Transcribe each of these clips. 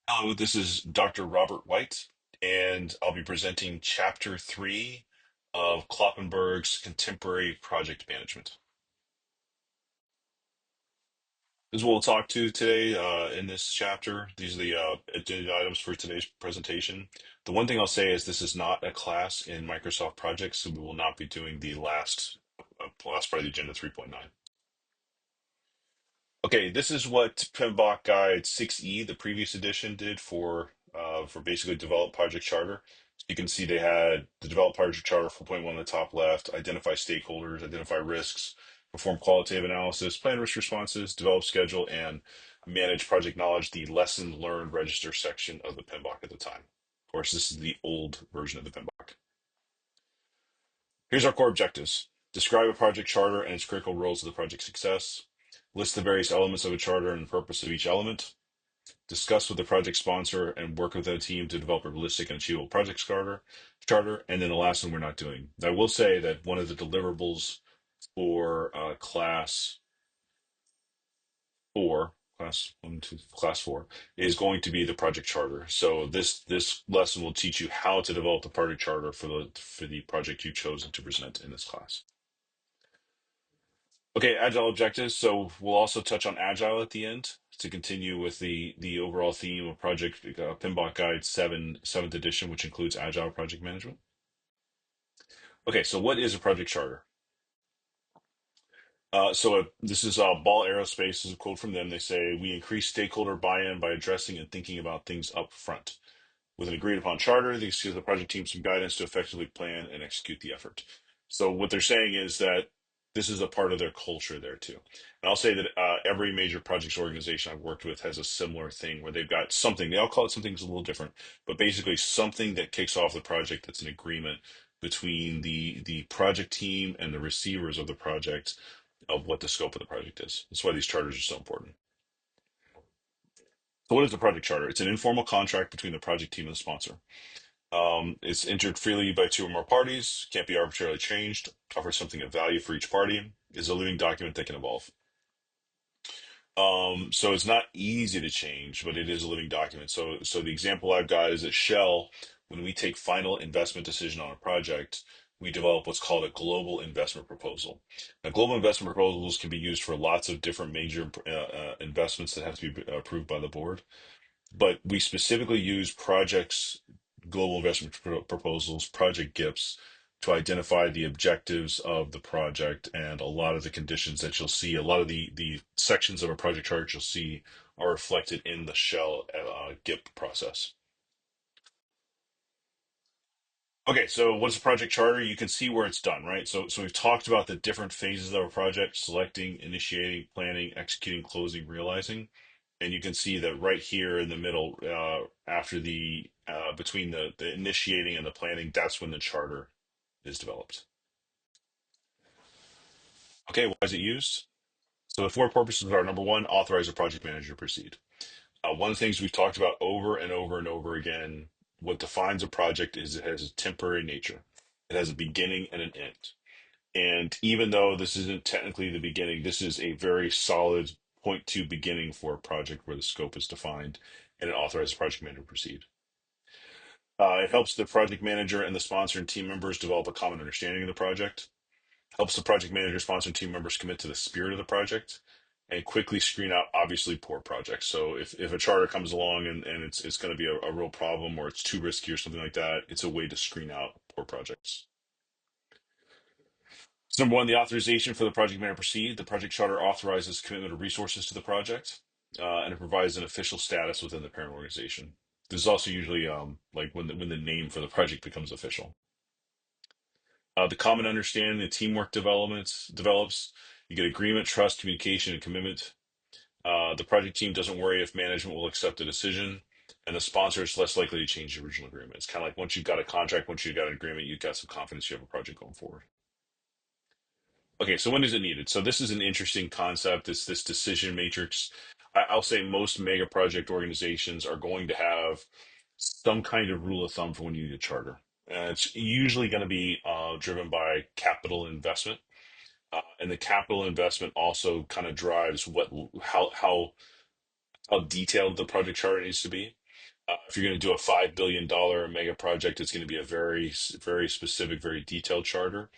Hello, this is Dr. Robert White, and I'll be presenting Chapter 3 of Kloppenborg's Contemporary Project Management. This is what we'll talk to today in this chapter. These are the agenda items for today's presentation. The one thing I'll say is this is not a class in Microsoft Projects, so we will not be doing the last part of the agenda 3.9. Okay, this is what PMBOK Guide 6E, the previous edition, did for basically develop project charter. So you can see they had the develop project charter 4.1 on the top left, identify stakeholders, identify risks, perform qualitative analysis, plan risk responses, develop schedule, and manage project knowledge, the lesson learned register section of the PMBOK at the time. Of course, this is the old version of the PMBOK. Here's our core objectives. Describe a project charter and its critical roles to the project success. List the various elements of a charter and the purpose of each element. Discuss with the project sponsor and work with a team to develop a realistic and achievable project charter. And then the last one we're not doing. I will say that one of the deliverables for class four, is going to be the project charter. So this lesson will teach you how to develop the project charter for the project you've chosen to present in this class. Okay, agile objectives. So we'll also touch on agile at the end to continue with the overall theme of Project PMBOK Guide 7th edition, which includes agile project management. Okay, so what is a project charter? This is Ball Aerospace, this is a quote from them. They say, "We increase stakeholder buy-in by addressing and thinking about things up front. With an agreed upon charter, this gives the project team some guidance to effectively plan and execute the effort." So what they're saying is that this is a part of their culture there too. And I'll say that every major projects organization I've worked with has a similar thing where they've got something, they all call it something that's a little different, but basically something that kicks off the project that's an agreement between the project team and the receivers of the project of what the scope of the project is. That's why these charters are so important. So what is a project charter? It's an informal contract between the project team and the sponsor. It's entered freely by two or more parties, can't be arbitrarily changed, offers something of value for each party, is a living document that can evolve. So it's not easy to change, but it is a living document. So the example I've got is at Shell, when we take final investment decision on a project, we develop what's called a global investment proposal. Now, global investment proposals can be used for lots of different major investments that have to be approved by the board. But we specifically use projects, global investment proposals, project GIPs, to identify the objectives of the project and a lot of the conditions that you'll see. A lot of the sections of a project chart you'll see are reflected in the Shell GIP process. Okay, so what's a project charter? You can see where it's done, right? So we've talked about the different phases of a project: selecting, initiating, planning, executing, closing, realizing. And you can see that right here in the middle, after the between the initiating and the planning, that's when the charter is developed. Okay, why is it used? So the four purposes are: number one, authorize a project manager to proceed. One of the things we've talked about over and over and over again, what defines a project is it has a temporary nature. It has a beginning and an end. And even though this isn't technically the beginning, this is a very solid point to beginning for a project where the scope is defined and it authorizes the project manager to proceed. It helps the project manager and the sponsor and team members develop a common understanding of the project. Helps the project manager, sponsor, and team members commit to the spirit of the project and quickly screen out obviously poor projects. So if a charter comes along and it's going to be a real problem or it's too risky or something like that, it's a way to screen out poor projects. So number one, the authorization for the project manager to proceed. The project charter authorizes commitment of resources to the project, and it provides an official status within the parent organization. This is also usually like when the name for the project becomes official. The common understanding, the teamwork develops. You get agreement, trust, communication, and commitment. The project team doesn't worry if management will accept a decision, and the sponsor is less likely to change the original agreement. It's kind of like once you've got a contract, once you've got an agreement, you've got some confidence you have a project going forward. Okay, so when is it needed? So this is an interesting concept. It's this decision matrix. I'll say most mega project organizations are going to have some kind of rule of thumb for when you need a charter. It's usually going to be driven by capital investment, and the capital investment also kind of drives how detailed the project charter needs to be. If you're going to do a $5 billion mega project, it's going to be a very specific, very detailed charter.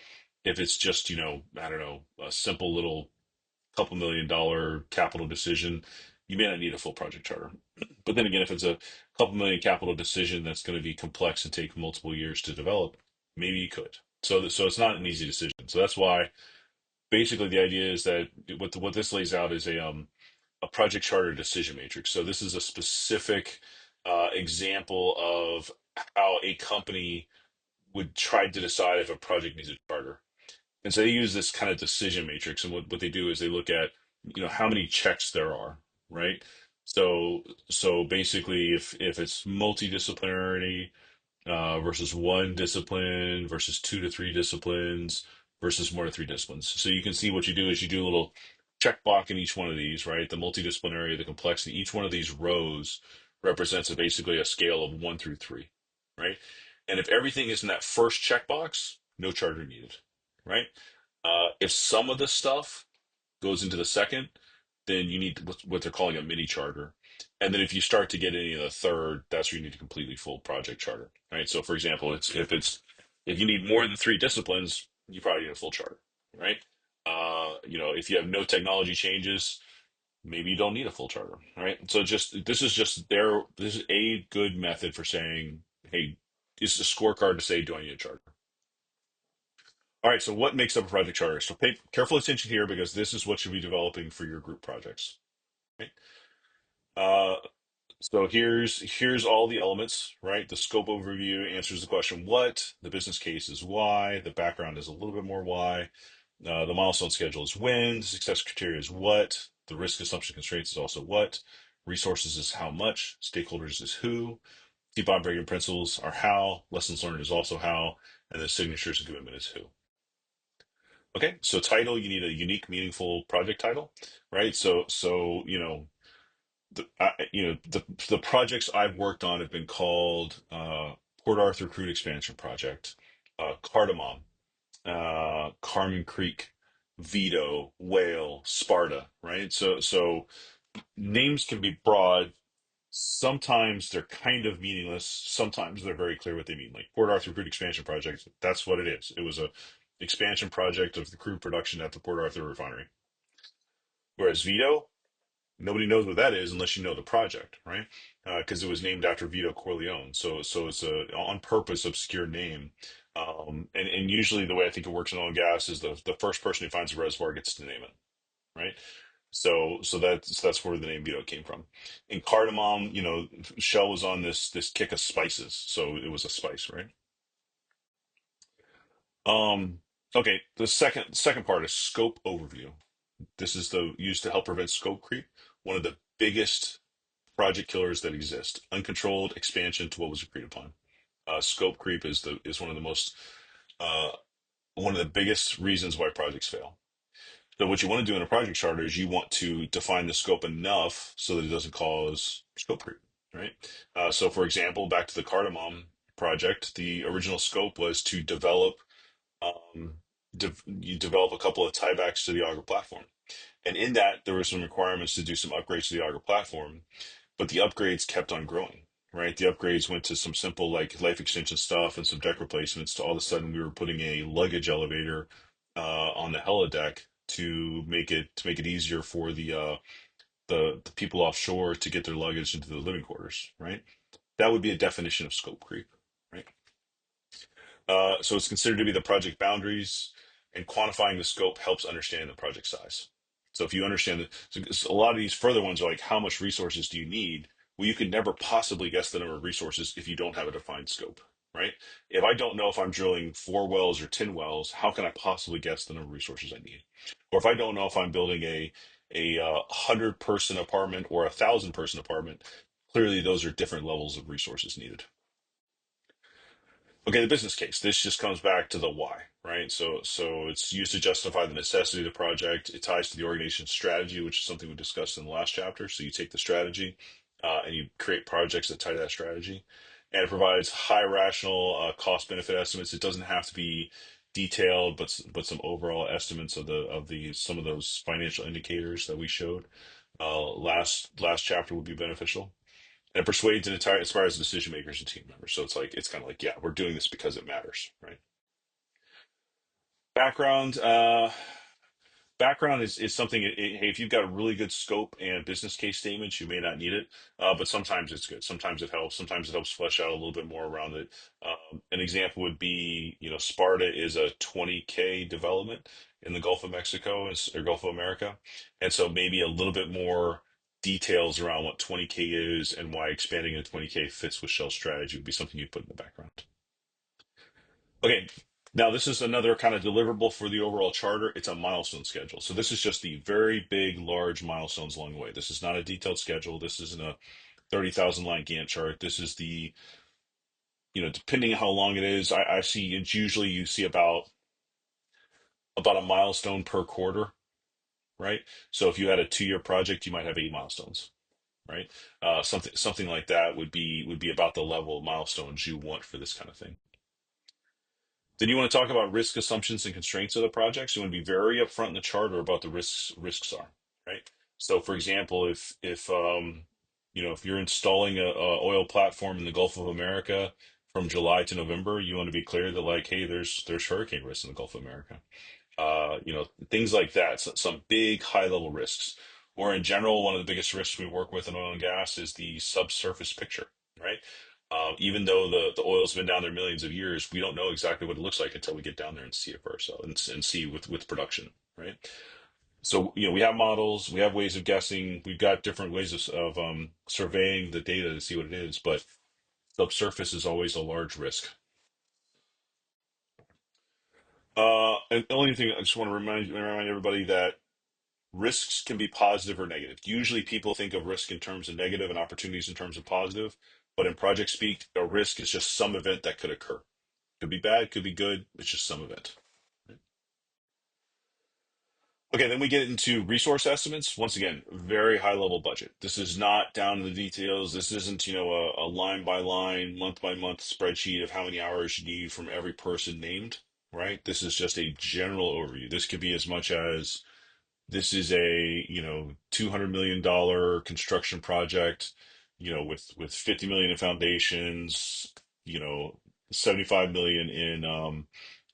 If it's just, I don't know, a simple little couple $1 million capital decision, you may not need a full project charter. But then again, if it's a couple million capital decision that's going to be complex and take multiple years to develop, maybe you could. So it's not an easy decision. So that's why basically the idea is that what this lays out is a project charter decision matrix. So this is a specific example of how a company would try to decide if a project needs a charter. And so they use this kind of decision matrix. And what they do is they look at, how many checks there are, right? So basically if it's multidisciplinary, versus one discipline versus 2 to 3 disciplines versus more to 3 disciplines. So you can see what you do is you do a little check block in each one of these, right? The multidisciplinary, the complexity, each one of these rows represents basically a scale of 1 through 3, right? And if everything is in that first checkbox, no charter needed, right? If some of the stuff goes into the second, then you need what they're calling a mini charter. And then if you start to get any of the third, that's where you need a completely full project charter, right? So for example, if you need more than 3 disciplines, you probably need a full charter, right? If you have no technology changes, maybe you don't need a full charter, right? So this is a good method for saying, hey, it's a scorecard to say, do I need a charter? All right, so what makes up a project charter? So pay careful attention here because this is what you'll be developing for your group projects. Right? Uh, so here's all the elements, right? The scope overview answers the question what, the business case is why, the background is a little bit more why, the milestone schedule is when, the success criteria is what, the risk assumption constraints is also what, resources is how much, stakeholders is who, key operating principles are how, lessons learned is also how, and the signatures and commitment is who. Okay, so title, you need a unique, meaningful project title, right? So the projects I've worked on have been called Port Arthur Crude Expansion Project, Cardamom, Carmen Creek, Vito, Whale, Sparta, right? So names can be broad. Sometimes they're kind of meaningless. Sometimes they're very clear what they mean. Like Port Arthur Crude Expansion Project, that's what it is. It was a expansion project of the crude production at the Port Arthur refinery. Whereas Vito, nobody knows what that is unless you know the project, right? Because it was named after Vito Corleone. So it's a on purpose obscure name. And usually the way I think it works in oil and gas is the first person who finds a reservoir gets to name it, right? So that's where the name Vito came from. In cardamom, Shell was on this kick of spices, so it was a spice, right? Um, okay, the second part is scope overview. This is the used to help prevent scope creep. One of the biggest project killers that exist. Uncontrolled expansion to what was agreed upon. Scope creep is uh, one of the biggest reasons why projects fail. So what you want to do in a project charter is you want to define the scope enough so that it doesn't cause scope creep, right? So for example, back to the cardamom project, the original scope was to um, you develop a couple of tiebacks to the Augur platform. And in that, there were some requirements to do some upgrades to the Augur platform, but the upgrades kept on growing, right? The upgrades went to some simple like life extension stuff and some deck replacements to all of a sudden we were putting a luggage elevator on the helideck to make it easier for the people offshore to get their luggage into the living quarters, right? That would be a definition of scope creep, right? So it's considered to be the project boundaries, and quantifying the scope helps understand the project size. So if you understand that, so a lot of these further ones are like, how much resources do you need? Well, you can never possibly guess the number of resources if you don't have a defined scope, right? If I don't know if I'm drilling 4 wells or 10 wells, how can I possibly guess the number of resources I need? Or if I don't know if I'm building a 100-person apartment or 1,000-person apartment, clearly those are different levels of resources needed. Okay, the business case. This just comes back to the why, right? So it's used to justify the necessity of the project. It ties to the organization's strategy, which is something we discussed in the last chapter. So you take the strategy, and you create projects that tie to that strategy, and it provides high rational cost benefit estimates. It doesn't have to be detailed, but some overall estimates of the some of those financial indicators that we showed last chapter would be beneficial. And it persuades and inspires decision makers and team members. So it's kind of like, yeah, we're doing this because it matters, right? Background. Background is something. Hey, if you've got a really good scope and business case statements, you may not need it, but sometimes it's good. Sometimes it helps. Sometimes it helps flesh out a little bit more around it. An example would be, Sparta is a 20K development in the Gulf of Mexico or Gulf of America, and so maybe a little bit more details around what 20K is and why expanding in 20K fits with Shell's strategy would be something you'd put in the background. Okay, now this is another kind of deliverable for the overall charter. It's a milestone schedule. So this is just the very big, large milestones along the way. This is not a detailed schedule. This isn't a 30,000 line Gantt chart. This is depending on how long it is, I see it's usually you see about a milestone per quarter, right? So if you had a 2-year project, you might have 8 milestones, right? Something like that would be about the level of milestones you want for this kind of thing. Then you want to talk about risk assumptions and constraints of the project. So you want to be very upfront in the charter about the risks are, right? So for example, if you're installing a oil platform in the Gulf of America from July to November, you want to be clear that like, hey, there's hurricane risk in the Gulf of America. Things like that. So, some big high level risks. Or in general, one of the biggest risks we work with in oil and gas is the subsurface picture, right? Even though the oil's been down there millions of years, we don't know exactly what it looks like until we get down there and see it for ourselves and see with production, right? So, we have models, we have ways of guessing, we've got different ways of surveying the data to see what it is, but subsurface is always a large risk. And the only thing I just want to remind everybody that risks can be positive or negative. Usually people think of risk in terms of negative and opportunities in terms of positive, but in project speak, a risk is just some event that could occur. Could be bad, could be good, it's just some event. Okay, then we get into resource estimates. Once again, very high level budget. This is not down to the details. This isn't, a line by line, month by month spreadsheet of how many hours you need from every person named, right? This is just a general overview. This could be as much as this is a, $200 million construction project, with 50 million in foundations, you know, 75 million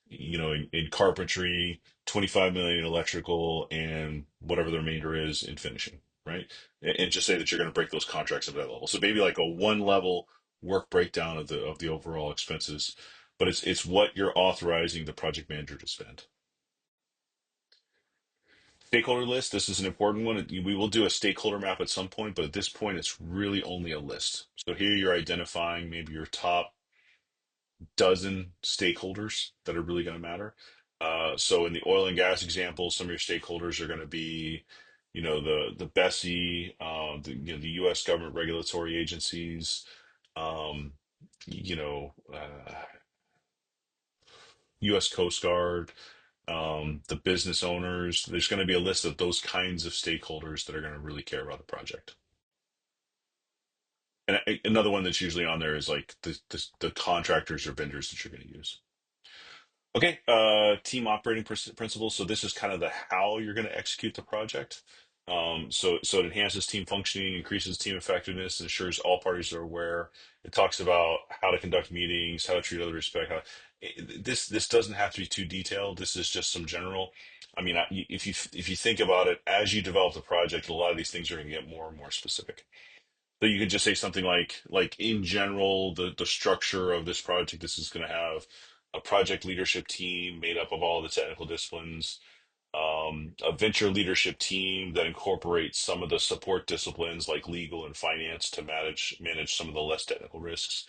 in carpentry, 25 million in electrical, and whatever the remainder is in finishing, right? And just say that you're going to break those contracts at that level. So maybe like a one level work breakdown of the overall expenses, but it's what you're authorizing the project manager to spend. Stakeholder list, this is an important one. We will do a stakeholder map at some point, but at this point, it's really only a list. So here you're identifying maybe your top dozen stakeholders that are really going to matter. So in the oil and gas example, some of your stakeholders are going to be, the BSEE, the U.S. government regulatory agencies, um, U.S. Coast Guard, the business owners. There's going to be a list of those kinds of stakeholders that are going to really care about the project. And another one that's usually on there is like the contractors or vendors that you're going to use. Okay, team operating principles. So this is kind of the how you're going to execute the project. So it enhances team functioning, increases team effectiveness, ensures all parties are aware. It talks about how to conduct meetings, how to treat other respect. This doesn't have to be too detailed. This is just some general. I mean, if you think about it, as you develop the project, a lot of these things are going to get more and more specific. So you could just say something like in general, the structure of this project, this is going to have a project leadership team made up of all the technical disciplines, a venture leadership team that incorporates some of the support disciplines like legal and finance to manage some of the less technical risks,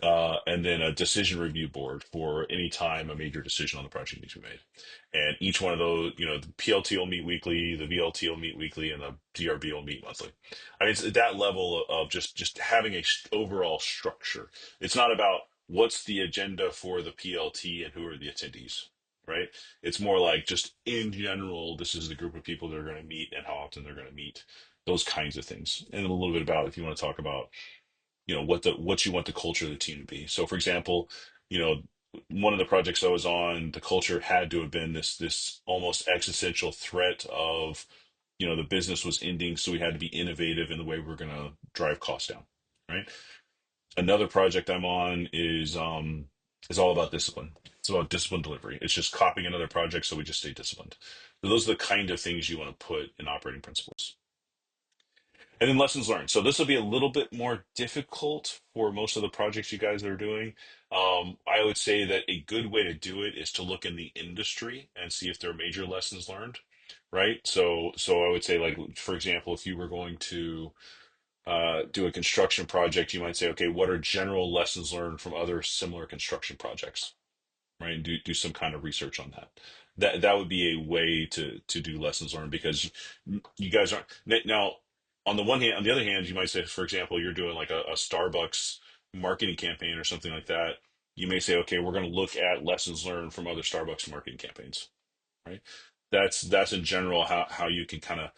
and then a decision review board for any time a major decision on the project needs to be made. And each one of those, the PLT will meet weekly, the VLT will meet weekly, and the DRB will meet monthly. I mean, it's at that level of just having a overall structure. It's not about what's the agenda for the PLT and who are the attendees, right? It's more like just in general, this is the group of people that are going to meet and how often they're going to meet, those kinds of things. And a little bit about if you want to talk about what you want the culture of the team to be. So for example, you know one of the projects I was on, the culture had to have been this almost existential threat of the business was ending, so we had to be innovative in the way we are going to drive costs down, right? Another project I'm on is all about discipline. It's about discipline delivery. It's just copying another project, so we just stay disciplined. So those are the kind of things you want to put in operating principles. And then lessons learned. So this will be a little bit more difficult for most of the projects you guys are doing. I would say that a good way to do it is to look in the industry and see if there are major lessons learned, right? So I would say, like, for example, if you were going to do a construction project, you might say, okay, what are general lessons learned from other similar construction projects, right? And do some kind of research on that. That would be a way to do lessons learned because you guys aren't now. On the one hand, on the other hand, you might say, for example, you're doing like a Starbucks marketing campaign or something like that. You may say, okay, we're going to look at lessons learned from other Starbucks marketing campaigns, right? That's in general how you can kind of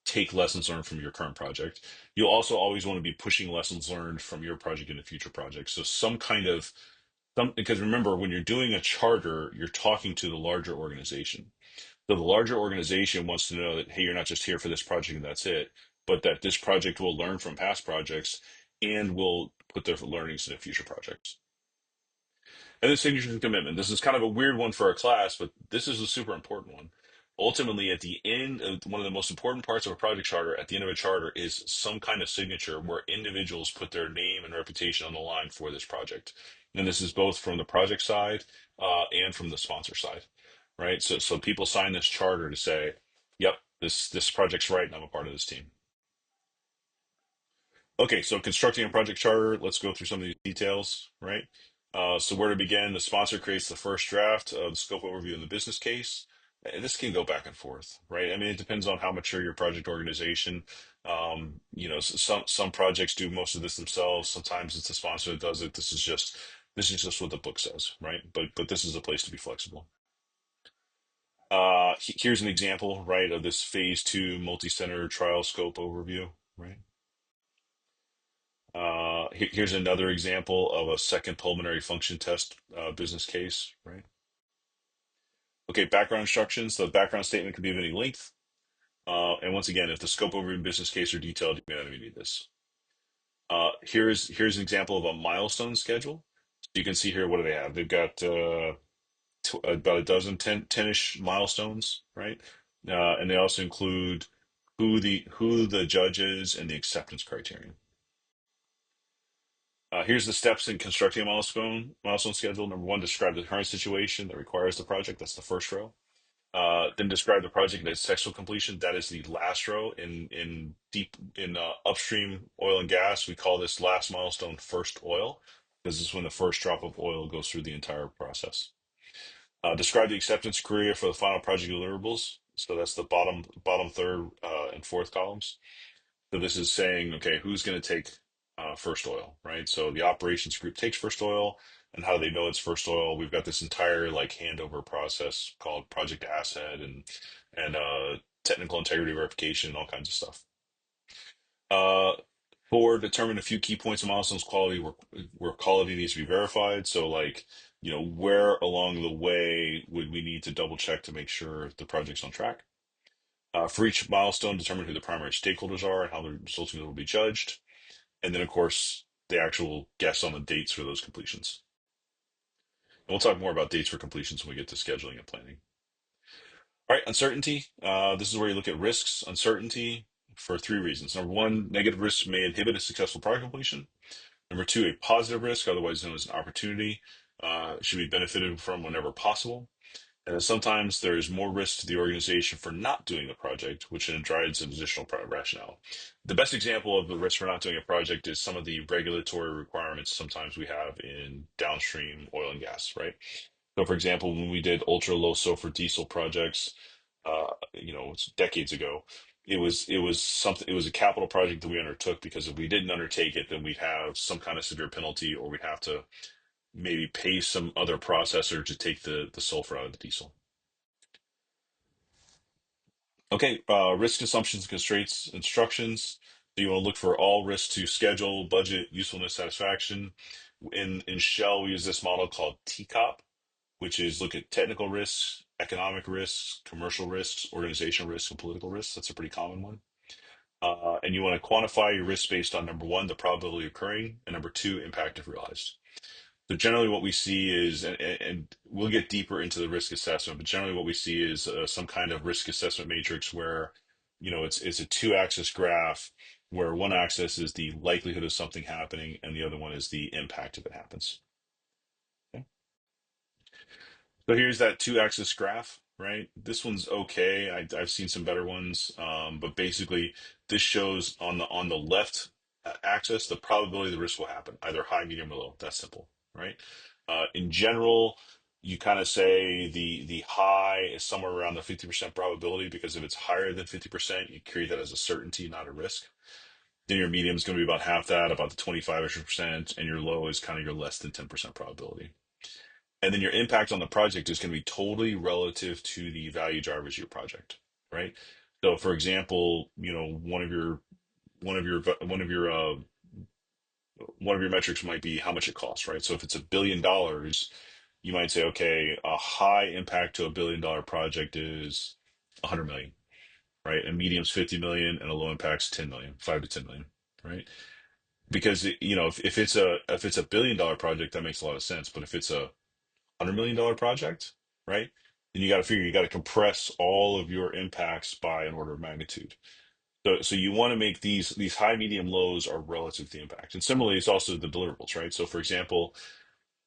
take lessons learned from your current project. You'll also always want to be pushing lessons learned from your project into future projects. So some kind of because remember, when you're doing a charter, you're talking to the larger organization. So the larger organization wants to know that, hey, you're not just here for this project and that's it, but that this project will learn from past projects and will put their learnings into future projects. And then signatures and commitment. This is kind of a weird one for a class, but this is a super important one. Ultimately, at the end of one of the most important parts of a project charter, at the end of a charter, is some kind of signature where individuals put their name and reputation on the line for this project. And this is both from the project side and from the sponsor side, right? So people sign this charter to say, "Yep, this project's right, and I'm a part of this team." Okay, so constructing a project charter, let's go through some of these details, right? So where to begin? The sponsor creates the first draft of the scope overview and the business case. And this can go back and forth, right? I mean, it depends on how mature your project organization. Some projects do most of this themselves. Sometimes it's the sponsor that does it. This is just what the book says, right? But this is a place to be flexible. Here's an example, right, of this phase 2 multi-center trial scope overview, right? Here's another example of a second pulmonary function test business case, right? Okay, background instructions. The background statement can be of any length. And once again, if the scope overview and business case are detailed, you may not even need this. Here's an example of a milestone schedule. So you can see here, what do they have? They've got about a dozen, 10-ish milestones, right? And they also include who the judge is and the acceptance criterion. Here's the steps in constructing a milestone schedule. Number one, describe the current situation that requires the project. That's the first row. Then describe the project and its technical completion. That is the last row. In upstream oil and gas, we call this last milestone first oil, because this is when the first drop of oil goes through the entire process. Describe the acceptance criteria for the final project deliverables. So that's the bottom third and fourth columns. So this is saying, okay, who's going to take first oil, right? So the operations group takes first oil, and how do they know it's first oil? We've got this entire like handover process called project asset and technical integrity verification and all kinds of stuff. Uh, Four, determine a few key points of milestones quality where quality needs to be verified. So like, where along the way would we need to double check to make sure the project's on track? For each milestone, determine who the primary stakeholders are and how the results will be judged. And then, of course, the actual guess on the dates for those completions. And we'll talk more about dates for completions when we get to scheduling and planning. All right, uncertainty. This is where you look at risks, uncertainty for three reasons. Number one, negative risks may inhibit a successful project completion. Number two, a positive risk, otherwise known as an opportunity, should be benefited from whenever possible. And then sometimes there is more risk to the organization for not doing the project, which then drives an additional rationale. The best example of the risk for not doing a project is some of the regulatory requirements sometimes we have in downstream oil and gas, right? So, for example, when we did ultra low sulfur diesel projects, it's decades ago, it was a capital project that we undertook because if we didn't undertake it, then we'd have some kind of severe penalty, or we'd have to maybe pay some other processor to take the sulfur out of the diesel. Okay, risk assumptions, constraints, instructions. So you want to look for all risks to schedule, budget, usefulness, satisfaction. In Shell, we use this model called TCOP, which is look at technical risks, economic risks, commercial risks, organizational risks, and political risks. That's a pretty common one. And you want to quantify your risk based on number one, the probability occurring, and number two, impact if realized. So generally, what we see is, and we'll get deeper into the risk assessment, but generally, what we see is some kind of risk assessment matrix where, it's a two-axis graph where one axis is the likelihood of something happening, and the other one is the impact if it happens. Okay. So here's that two-axis graph, right? This one's okay. I've seen some better ones, but basically, this shows on the left axis the probability the risk will happen, either high, medium, or low. That's simple, right? In general, you kind of say the high is somewhere around the 50% probability because if it's higher than 50%, you create that as a certainty, not a risk. Then your medium is going to be about half that, about the 25%, and your low is kind of your less than 10% probability. And then your impact on the project is going to be totally relative to the value drivers of your project, right? So, for example, one of your metrics might be how much it costs, right? So, if it's $1 billion, you might say, okay, a high impact to $1 billion project is 100 million, right? A medium's 50 million, and a low impact's 10 million, 5 to 10 million, right? Because if it's a $1 billion project, that makes a lot of sense. But if it's a $100 million project, right? Then you got to figure you got to compress all of your impacts by an order of magnitude. So you want to make these high, medium, lows are relative to the impact. And similarly, it's also the deliverables, right? So for example,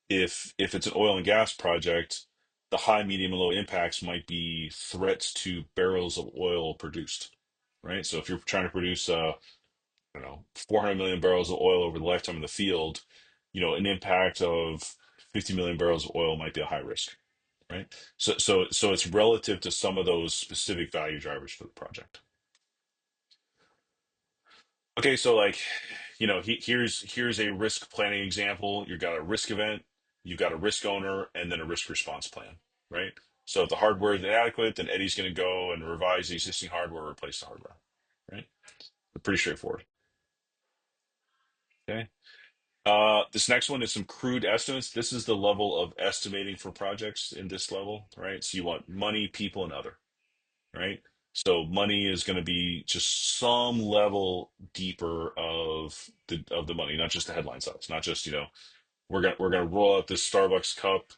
if it's an oil and gas project, the high, medium, and low impacts might be threats to barrels of oil produced, right? So if you're trying to produce I don't know, 400 million barrels of oil over the lifetime of the field, an impact of 50 million barrels of oil might be a high risk, right? So it's relative to some of those specific value drivers for the project. Okay, so like, here's a risk planning example. You've got a risk event, you've got a risk owner, and then a risk response plan, right? So if the hardware is inadequate, then Eddie's going to go and revise the existing hardware, replace the hardware, right? Pretty straightforward. Okay. This next one is some crude estimates. This is the level of estimating for projects in this level, right? So you want money, people, and other, right? So money is going to be just some level deeper of the money, not just the headline size, not just, we're gonna roll out this Starbucks cup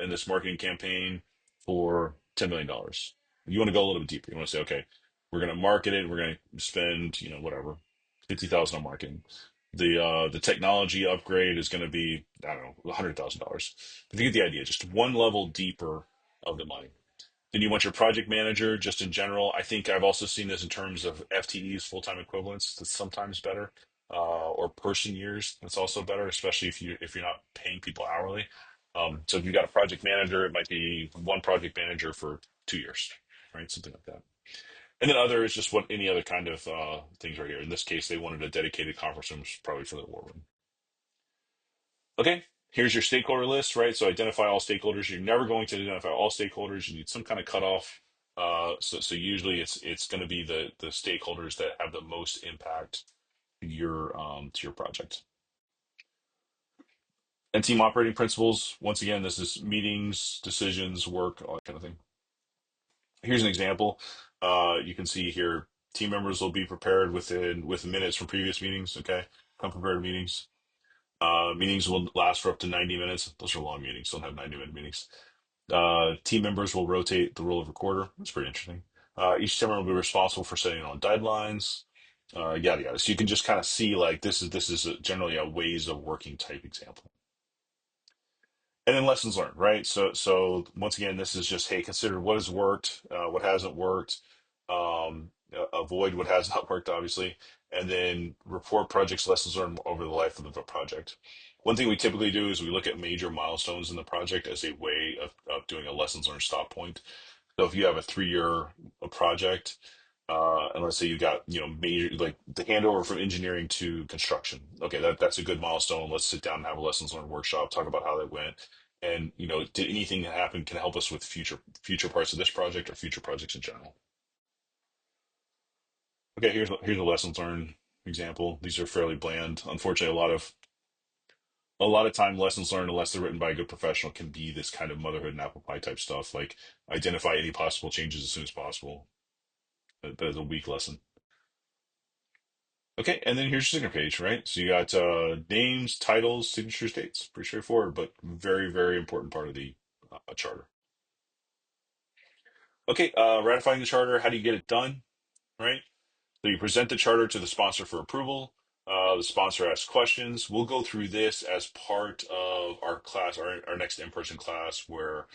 in this marketing campaign for $10 million. You want to go a little bit deeper. You want to say, okay, we're gonna market it. We're gonna spend, whatever, 50,000 on marketing. The technology upgrade is going to be, I don't know, $100,000. But you get the idea. Just one level deeper of the money. Then you want your project manager, just in general. I think I've also seen this in terms of FTEs, full-time equivalents. That's sometimes better, or person years. That's also better, especially if you're not paying people hourly. So if you've got a project manager, it might be one project manager for 2 years, right? Something like that. And then other is just what any other kind of things right here. In this case, they wanted a dedicated conference room, probably for the war room. Okay, here's your stakeholder list, right? So identify all stakeholders. You're never going to identify all stakeholders. You need some kind of cutoff. So usually it's going to be the stakeholders that have the most impact to your project. And team operating principles. Once again, this is meetings, decisions, work, all that kind of thing. Here's an example. You can see here team members will be prepared with minutes from previous meetings. Okay, come prepared meetings. Meetings will last for up to 90 minutes. Those are long meetings. Don't have 90-minute meetings. Team members will rotate the role of recorder. That's pretty interesting. Each team member will be responsible for setting on deadlines, yada yada. So you can just kind of see like this is generally a ways of working type example. And then lessons learned, right? So once again, this is just, hey, consider what has worked, what hasn't worked, avoid what has not worked, obviously, and then report projects lessons learned over the life of the project. One thing we typically do is we look at major milestones in the project as a way of doing a lessons learned stop point. So if you have a 3-year project, and let's say you got, major, like the handover from engineering to construction. Okay, that's a good milestone. Let's sit down and have a lessons learned workshop, talk about how that went. And, did anything that happened can help us with future parts of this project or future projects in general. Okay, here's a lessons learned example. These are fairly bland. Unfortunately, a lot of time lessons learned, unless they're written by a good professional, can be this kind of motherhood and apple pie type stuff, like identify any possible changes as soon as possible. That is a weak lesson. Okay, and then here's your signature page, right? So you got names, titles, signature dates. Pretty straightforward, but very, very important part of the charter. Okay, ratifying the charter. How do you get it done, right? So you present the charter to the sponsor for approval. The sponsor asks questions. We'll go through this as part of our class, our next in-person class, where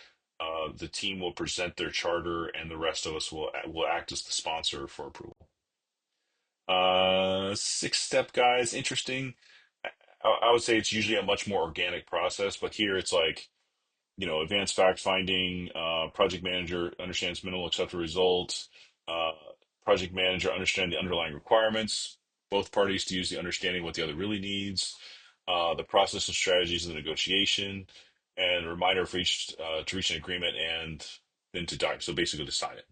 the team will present their charter, and the rest of us will act as the sponsor for approval. Six-step guys, interesting. I would say it's usually a much more organic process, but here it's like, advanced fact finding, project manager understands minimal acceptable results, uh, project manager understand the underlying requirements, both parties to use the understanding what the other really needs, the process and strategies of the negotiation, and a reminder for each to reach an agreement and then to die. So basically to sign it.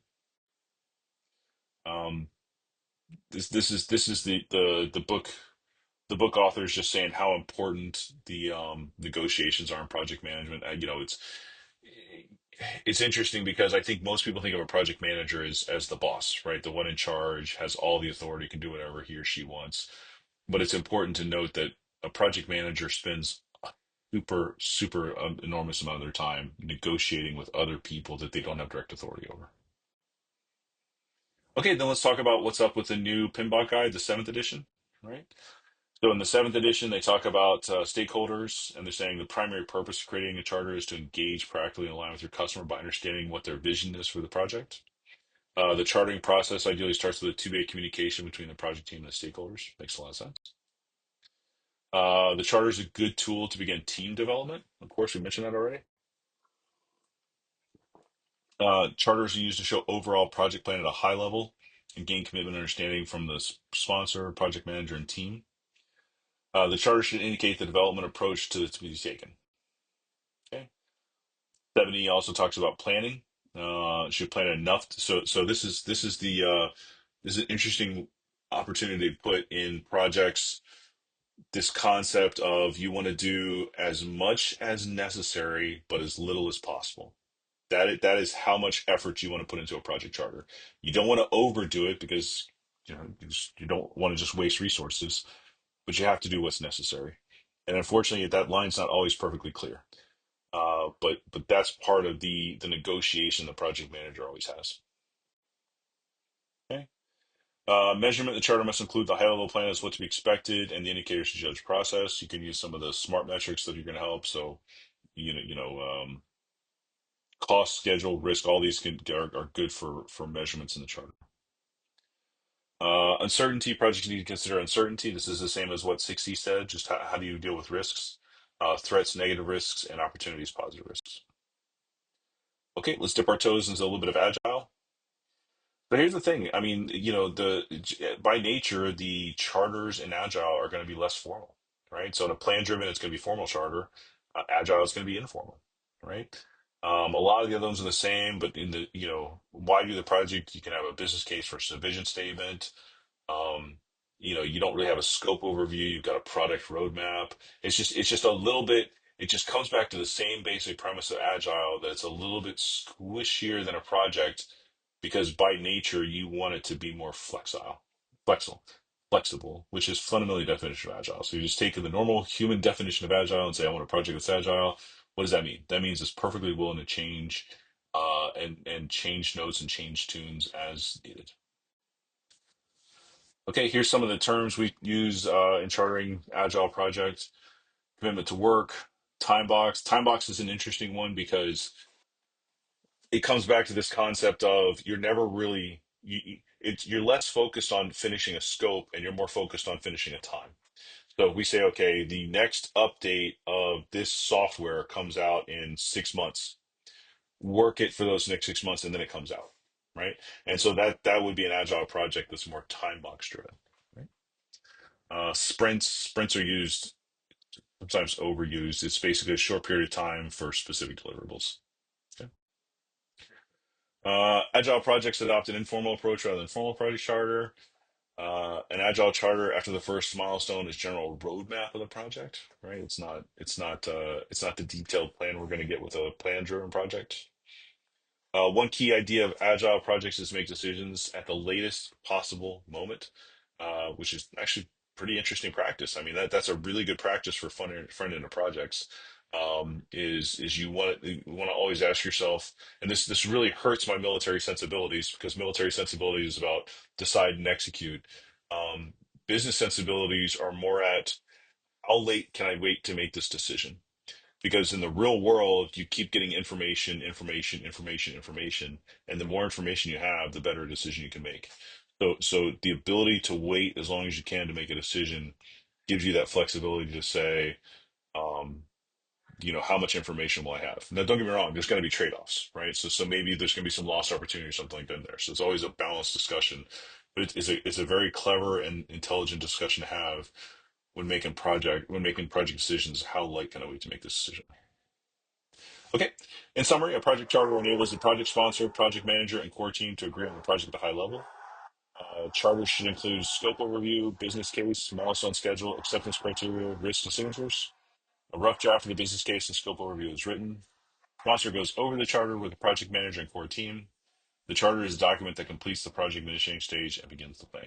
Um, this is the book author is just saying how important the negotiations are in project management. It's interesting because I think most people think of a project manager as the boss, right? The one in charge, has all the authority, can do whatever he or she wants. But it's important to note that a project manager spends a super, super enormous amount of their time negotiating with other people that they don't have direct authority over. Okay, then let's talk about what's up with the new Pinbot Guide, the seventh edition, right? So in the seventh edition, they talk about stakeholders, and they're saying the primary purpose of creating a charter is to engage practically in line with your customer by understanding what their vision is for the project. The chartering process ideally starts with a two-way communication between the project team and the stakeholders. Makes a lot of sense. The charter is a good tool to begin team development. Of course, we mentioned that already. Charters are used to show overall project plan at a high level and gain commitment and understanding from the sponsor, project manager, and team. The charter should indicate the development approach to be taken. Okay. 70 also talks about planning. Should plan enough. So this is an interesting opportunity to put in projects this concept of you want to do as much as necessary, but as little as possible. That is how much effort you want to put into a project charter. You don't want to overdo it because you don't want to just waste resources, but you have to do what's necessary. And unfortunately, that line's not always perfectly clear. But that's part of the negotiation the project manager always has. Okay. Measurement, the charter must include the high level plan as what to be expected and the indicators to judge process. You can use some of the smart metrics that are going to help. So, cost, schedule, risk, all these are good for measurements in the charter. Uncertainty, projects need to consider uncertainty. This is the same as what 60 said. Just how do you deal with risks, threats, negative risks, and opportunities, positive risks. Okay, let's dip our toes into a little bit of agile. But here's the thing. I mean, by nature, the charters in Agile are going to be less formal, right? So in a plan driven, it's going to be formal charter. Agile is going to be informal, right? A lot of the other ones are the same, but in the, why do the project? You can have a business case versus a vision statement. Um, you don't really have a scope overview. You've got a product roadmap. It's just a little bit. It just comes back to the same basic premise of agile that it's a little bit squishier than a project because by nature you want it to be more flexible, flexible, which is fundamentally the definition of agile. So you just take the normal human definition of agile and say, I want a project that's agile. What does that mean? That means it's perfectly willing to change, and change notes and change tunes as needed. Okay, here's some of the terms we use in chartering agile projects. Commitment to work, time box. Time box is an interesting one because it comes back to this concept of you're never really you're less focused on finishing a scope and you're more focused on finishing a time. So if we say, okay, the next update of this software comes out in 6 months, work it for those next 6 months and then it comes out, right? And so that would be an agile project that's more time box driven. Right? Sprints are used, sometimes overused. It's basically a short period of time for specific deliverables. Okay. Agile projects adopt an informal approach rather than formal project charter. An agile charter after the first milestone is general roadmap of the project, right? It's not the detailed plan we're going to get with a plan-driven project. One key idea of agile projects is to make decisions at the latest possible moment. which is actually pretty interesting practice. I mean, that's a really good practice for front end of projects. Is you want to always ask yourself, and this really hurts my military sensibilities because military sensibility is about decide and execute. Um, Business sensibilities are more at how late can I wait to make this decision? Because in the real world, you keep getting information, information, information, information, and the more information you have, the better decision you can make. So the ability to wait as long as you can to make a decision gives you that flexibility to say, um, how much information will I have? Now, don't get me wrong, there's going to be trade-offs, right? So maybe there's going to be some lost opportunity or something like that in there. So it's always a balanced discussion, but it's a very clever and intelligent discussion to have when making project decisions. How late can I wait to make this decision? Okay. In summary, a project charter enables the project sponsor, project manager, and core team to agree on the project at a high level. Charter should include scope overview, business case, milestone schedule, acceptance criteria, risks, and signatures. A rough draft of the business case and scope overview is written. Sponsor goes over the charter with the project manager and core team. The charter is a document that completes the project initiating stage and begins the planning.